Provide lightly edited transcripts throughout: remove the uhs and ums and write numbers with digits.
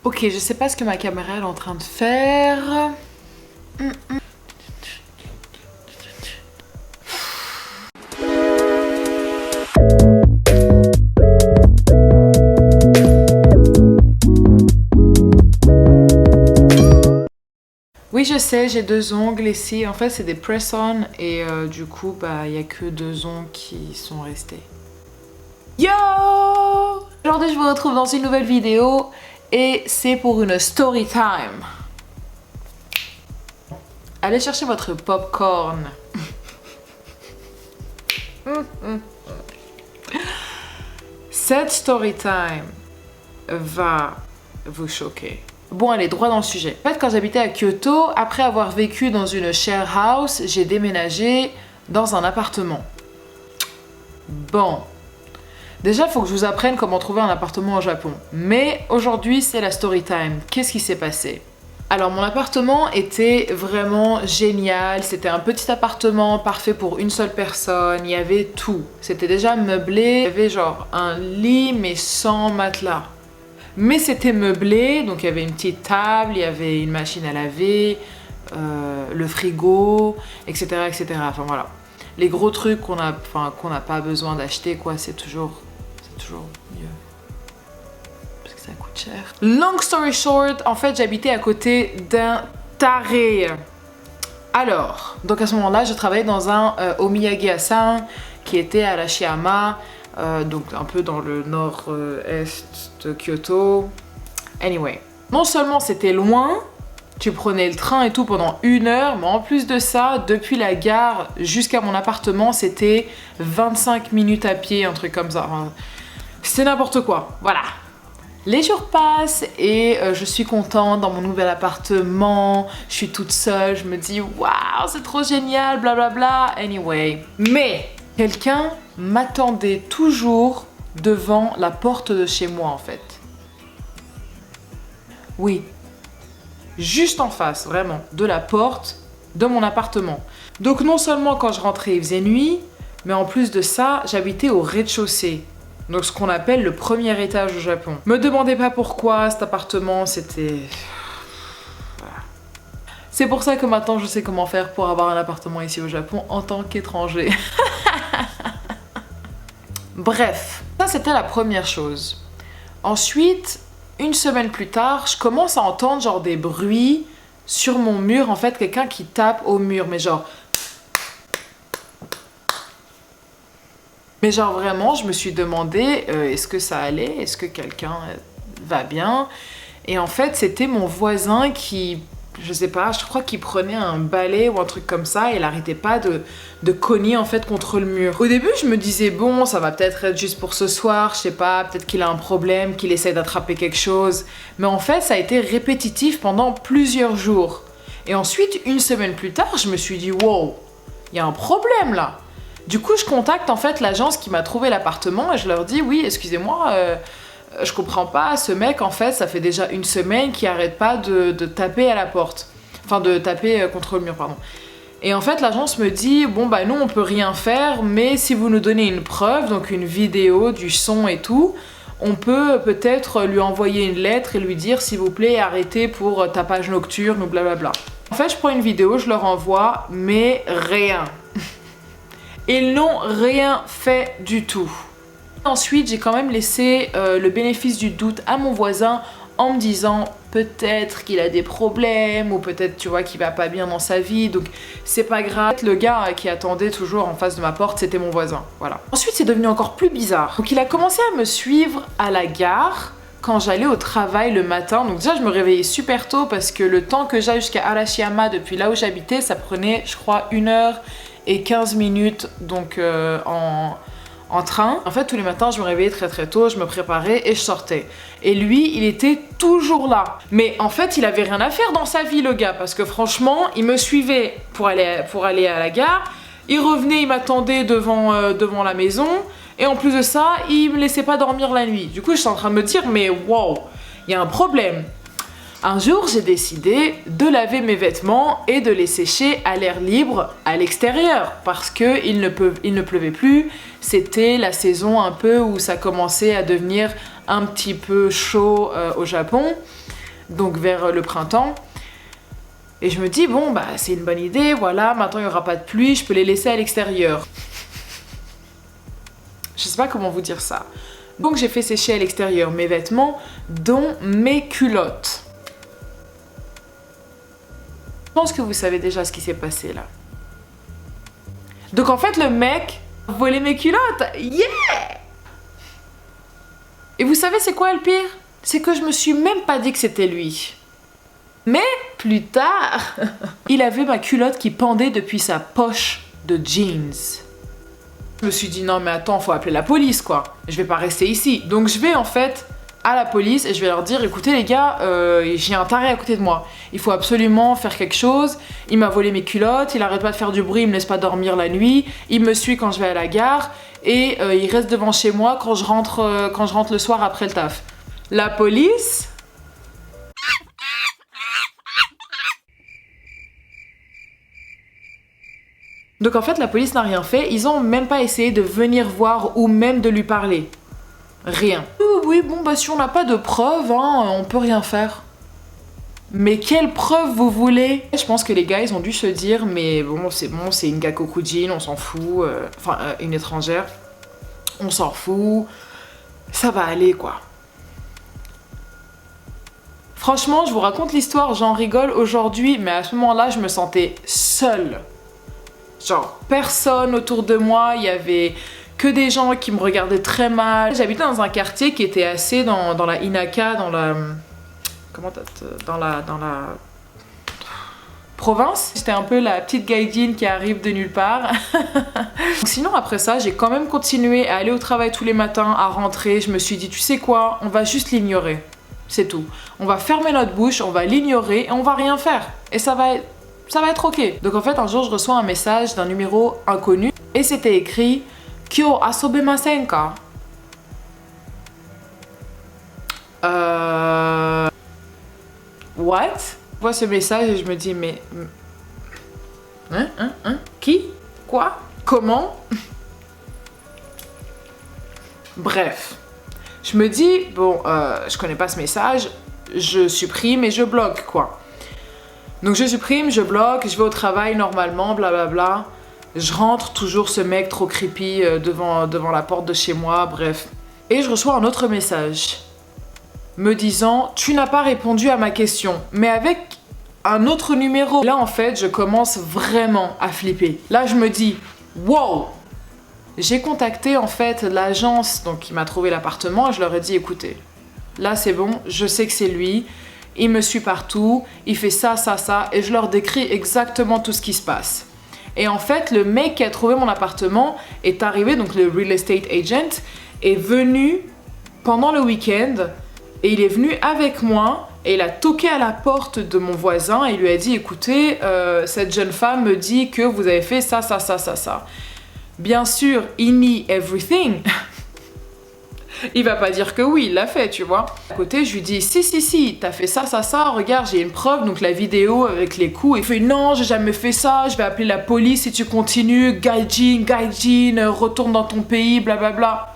Ok, je sais pas ce que ma caméra est en train de faire. Oui, je sais, j'ai 2 ongles ici. En fait, c'est des press-on et du coup, bah, il n'y a que 2 ongles qui sont restés. Yo! Aujourd'hui, je vous retrouve dans une nouvelle vidéo et c'est pour une story time. Allez chercher votre popcorn. Cette story time va vous choquer. Bon, allez, droit dans le sujet. En fait, quand j'habitais à Kyoto, après avoir vécu dans une share house, j'ai déménagé dans un appartement. Bon. Déjà, il faut que je vous apprenne comment trouver un appartement au Japon. Mais aujourd'hui, c'est la story time. Qu'est-ce qui s'est passé ? Alors, mon appartement était vraiment génial. C'était un petit appartement parfait pour une seule personne. Il y avait tout. C'était déjà meublé. Il y avait genre un lit, mais sans matelas. Mais c'était meublé, donc il y avait une petite table, il y avait une machine à laver, le frigo, etc., etc. Enfin voilà. Les gros trucs qu'on n'a pas besoin d'acheter, quoi, c'est toujours mieux. Parce que ça coûte cher. Long story short, en fait, j'habitais à côté d'un taré. Alors, donc à ce moment-là, je travaillais dans un Omiyage-asan qui était à Arashiyama, donc un peu dans le nord-est de Kyoto. Anyway, non seulement c'était loin, tu prenais le train et tout pendant 1 heure, mais en plus de ça, depuis la gare jusqu'à mon appartement, c'était 25 minutes à pied, un truc comme ça. Enfin, c'était n'importe quoi, voilà. Les jours passent et je suis contente dans mon nouvel appartement, je suis toute seule, je me dis waouh, c'est trop génial, blablabla. Anyway, mais quelqu'un m'attendait toujours devant la porte de chez moi en fait. Oui, juste en face, vraiment, de la porte de mon appartement. Donc non seulement quand je rentrais il faisait nuit, mais en plus de ça, j'habitais au rez-de-chaussée. Donc ce qu'on appelle le premier étage au Japon. Me demandez pas pourquoi cet appartement, c'était... Voilà. C'est pour ça que maintenant je sais comment faire pour avoir un appartement ici au Japon en tant qu'étranger. Bref, ça c'était la première chose. Ensuite, 1 semaine plus tard, je commence à entendre genre des bruits sur mon mur, en fait quelqu'un qui tape au mur, mais genre vraiment, je me suis demandé est-ce que ça allait, est-ce que quelqu'un va bien, et en fait c'était mon voisin qui, je sais pas, je crois qu'il prenait un balai ou un truc comme ça et il arrêtait pas de cogner en fait contre le mur. Au début je me disais bon, ça va peut-être être juste pour ce soir, je sais pas, peut-être qu'il a un problème, qu'il essaie d'attraper quelque chose, mais en fait ça a été répétitif pendant plusieurs jours. Et ensuite 1 semaine plus tard je me suis dit wow, il y a un problème là. Du coup je contacte en fait l'agence qui m'a trouvé l'appartement et je leur dis oui, excusez-moi, je comprends pas, ce mec en fait ça fait déjà 1 semaine qu'il arrête pas de taper à la porte. Enfin de taper contre le mur, pardon. Et en fait l'agence me dit bon bah nous on peut rien faire, mais si vous nous donnez une preuve, donc une vidéo, du son et tout, on peut peut-être lui envoyer une lettre et lui dire s'il vous plaît arrêtez pour tapage nocturne ou blablabla. En fait je prends une vidéo, je leur envoie, mais rien. Ils n'ont rien fait du tout. Ensuite, j'ai quand même laissé le bénéfice du doute à mon voisin en me disant peut-être qu'il a des problèmes ou peut-être tu vois qu'il va pas bien dans sa vie, donc c'est pas grave. Le gars qui attendait toujours en face de ma porte, c'était mon voisin, voilà. Ensuite, c'est devenu encore plus bizarre. Donc il a commencé à me suivre à la gare quand j'allais au travail le matin. Donc déjà, je me réveillais super tôt parce que le temps que j'aille jusqu'à Arashiyama depuis là où j'habitais, ça prenait, je crois, 1h15 donc en train. En fait, tous les matins, je me réveillais très très tôt, je me préparais et je sortais. Et lui, il était toujours là. Mais en fait, il avait rien à faire dans sa vie, le gars, parce que franchement, il me suivait pour aller à la gare, il revenait, il m'attendait devant la maison, et en plus de ça, il me laissait pas dormir la nuit. Du coup, je suis en train de me dire, mais wow, il y a un problème. Un jour, j'ai décidé de laver mes vêtements et de les sécher à l'air libre à l'extérieur parce qu'il ne pleuvait plus. C'était la saison un peu où ça commençait à devenir un petit peu chaud au Japon. donc vers le printemps. Et je me dis, bon, bah c'est une bonne idée, voilà, maintenant il n'y aura pas de pluie, je peux les laisser à l'extérieur. Je sais pas comment vous dire ça. Donc j'ai fait sécher à l'extérieur mes vêtements, dont mes culottes. Je pense que vous savez déjà ce qui s'est passé là. Donc en fait le mec a volé mes culottes. Yeah! Et vous savez c'est quoi le pire? C'est que je me suis même pas dit que c'était lui. Mais plus tard, il avait ma culotte qui pendait depuis sa poche de jeans. Je me suis dit non mais attends, faut appeler la police quoi. Je vais pas rester ici. Donc je vais en fait à la police et je vais leur dire écoutez les gars, j'ai un taré à côté de moi. Il faut absolument faire quelque chose. Il m'a volé mes culottes, il arrête pas de faire du bruit, il me laisse pas dormir la nuit, il me suit quand je vais à la gare et il reste devant chez moi quand je rentre le soir après le taf. La police... Donc en fait la police n'a rien fait, ils ont même pas essayé de venir voir ou même de lui parler. Rien. Oui bon bah si on n'a pas de preuves, hein, on peut rien faire. Mais quelle preuve vous voulez? Je pense que les gars ils ont dû se dire mais bon c'est une gakokujin, on s'en fout, enfin une étrangère, on s'en fout, ça va aller quoi. Franchement je vous raconte l'histoire, j'en rigole aujourd'hui mais à ce moment-là je me sentais seule. Genre, personne autour de moi, il y avait que des gens qui me regardaient très mal. J'habitais dans un quartier qui était assez dans la Inaka, dans la province. J'étais un peu la petite gaijin qui arrive de nulle part. Sinon, après ça, j'ai quand même continué à aller au travail tous les matins, à rentrer. Je me suis dit, tu sais quoi, on va juste l'ignorer. C'est tout. On va fermer notre bouche, on va l'ignorer et on va rien faire. Et ça va être ok. Donc en fait, un jour, je reçois un message d'un numéro inconnu et c'était écrit Kyo asobemasen ka? What? Je vois ce message et je me dis, mais. Qui? Quoi? Comment? Bref. Je me dis, bon, je connais pas ce message, je supprime et je bloque, quoi. Donc je supprime, je bloque, je vais au travail normalement, blablabla. Je rentre, toujours ce mec trop creepy devant la porte de chez moi, bref. Et je reçois un autre message me disant « Tu n'as pas répondu à ma question », mais avec un autre numéro. Là en fait, je commence vraiment à flipper. Là je me dis « Wow !» J'ai contacté en fait l'agence donc, qui m'a trouvé l'appartement et je leur ai dit « Écoutez, là c'est bon, je sais que c'est lui. » Il me suit partout, il fait ça, ça, ça, et je leur décris exactement tout ce qui se passe. Et en fait, le mec qui a trouvé mon appartement est arrivé, donc le real estate agent, est venu pendant le week-end, et il est venu avec moi, et il a toqué à la porte de mon voisin, et il lui a dit, écoutez, cette jeune femme me dit que vous avez fait ça, ça, ça, ça, ça. Bien sûr, he knew everything. Il va pas dire que oui, il l'a fait, tu vois. À côté, je lui dis, si, t'as fait ça, ça, ça, regarde, j'ai une preuve, donc la vidéo avec les coups. Il fait, non, j'ai jamais fait ça, je vais appeler la police si tu continues, gaijin, retourne dans ton pays, blablabla.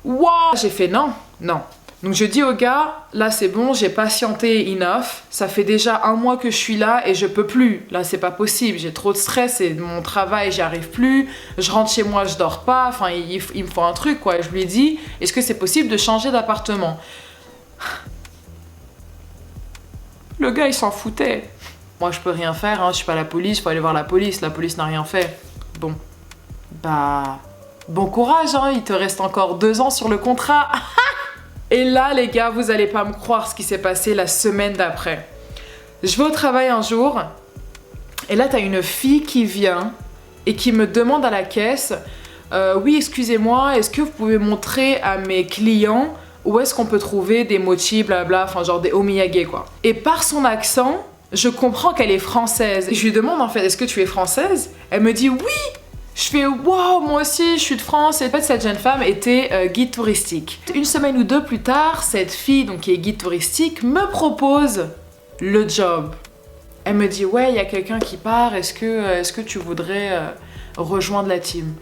Waouh! J'ai fait, non. Donc je dis au gars, là c'est bon, j'ai patienté enough, ça fait déjà 1 mois que je suis là et je peux plus. Là c'est pas possible, j'ai trop de stress et mon travail j'y arrive plus, je rentre chez moi, je dors pas, enfin il me faut un truc quoi. Et je lui ai dit, est-ce que c'est possible de changer d'appartement? Le gars il s'en foutait. Moi je peux rien faire, hein, je suis pas la police, faut aller voir la police n'a rien fait. Bon, bah bon courage, hein, il te reste encore 2 ans sur le contrat. Et là, les gars, vous allez pas me croire ce qui s'est passé la semaine d'après. Je vais au travail un jour, et là, t'as une fille qui vient et qui me demande à la caisse oui, excusez-moi, est-ce que vous pouvez montrer à mes clients où est-ce qu'on peut trouver des mochi, blabla, enfin genre des omiyage, quoi. Et par son accent, je comprends qu'elle est française. Et je lui demande en fait, est-ce que tu es française? Elle me dit oui. Je fais waouh, moi aussi je suis de France. Et en fait, cette jeune femme était guide touristique. 1 semaine ou 2 plus tard, cette fille donc qui est guide touristique me propose le job. Elle me dit ouais, il y a quelqu'un qui part. Est-ce que tu voudrais rejoindre la team?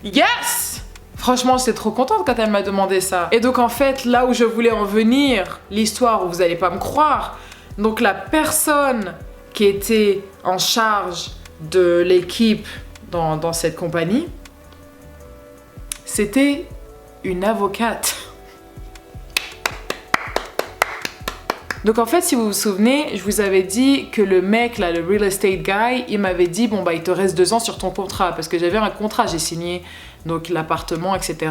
Yes! Franchement, j'étais trop contente quand elle m'a demandé ça. Et donc en fait, là où je voulais en venir, l'histoire où vous allez pas me croire, donc la personne qui était en charge de l'équipe dans cette compagnie, c'était une avocate. Donc en fait, si vous vous souvenez, je vous avais dit que le mec là, le real estate guy, il m'avait dit bon bah il te reste 2 ans sur ton contrat parce que j'avais un contrat, j'ai signé donc l'appartement, etc.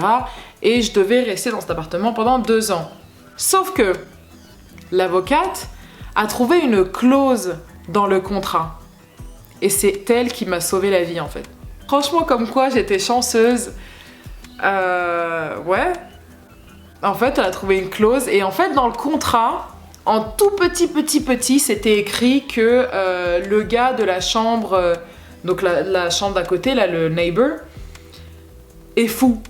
Et je devais rester dans cet appartement pendant 2 ans. Sauf que l'avocate a trouvé une clause dans le contrat et c'est elle qui m'a sauvé la vie en fait. Franchement, comme quoi j'étais chanceuse. Ouais. En fait, elle a trouvé une clause et en fait dans le contrat. En tout petit, c'était écrit que le gars de la chambre, donc la chambre d'à côté, là, le neighbor, est fou.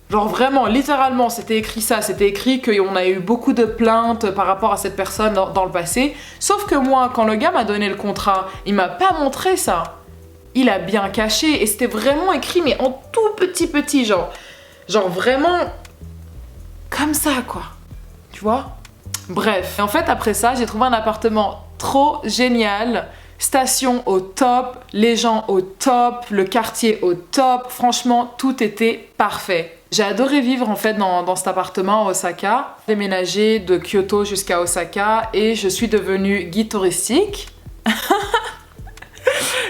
Genre vraiment, littéralement, c'était écrit ça. C'était écrit qu'on a eu beaucoup de plaintes par rapport à cette personne dans le passé. Sauf que moi, quand le gars m'a donné le contrat, il m'a pas montré ça. Il a bien caché et c'était vraiment écrit, mais en tout petit, genre vraiment comme ça, quoi. Tu vois ? Bref, et en fait après ça, j'ai trouvé un appartement trop génial, station au top, les gens au top, le quartier au top, franchement tout était parfait. J'ai adoré vivre en fait dans cet appartement à Osaka, déménagé de Kyoto jusqu'à Osaka et je suis devenue guide touristique.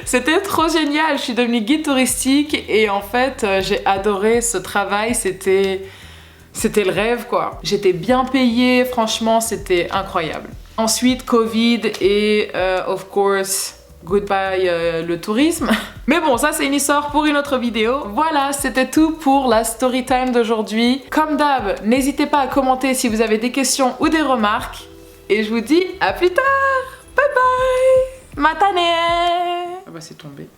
C'était trop génial, je suis devenue guide touristique et en fait j'ai adoré ce travail, c'était le rêve quoi. J'étais bien payée, franchement c'était incroyable. Ensuite Covid et of course goodbye le tourisme. Mais bon, ça c'est une histoire pour une autre vidéo. Voilà, c'était tout pour la story time d'aujourd'hui. Comme d'hab, n'hésitez pas à commenter si vous avez des questions ou des remarques. Et je vous dis à plus tard. Bye bye. Matane. Ah bah c'est tombé.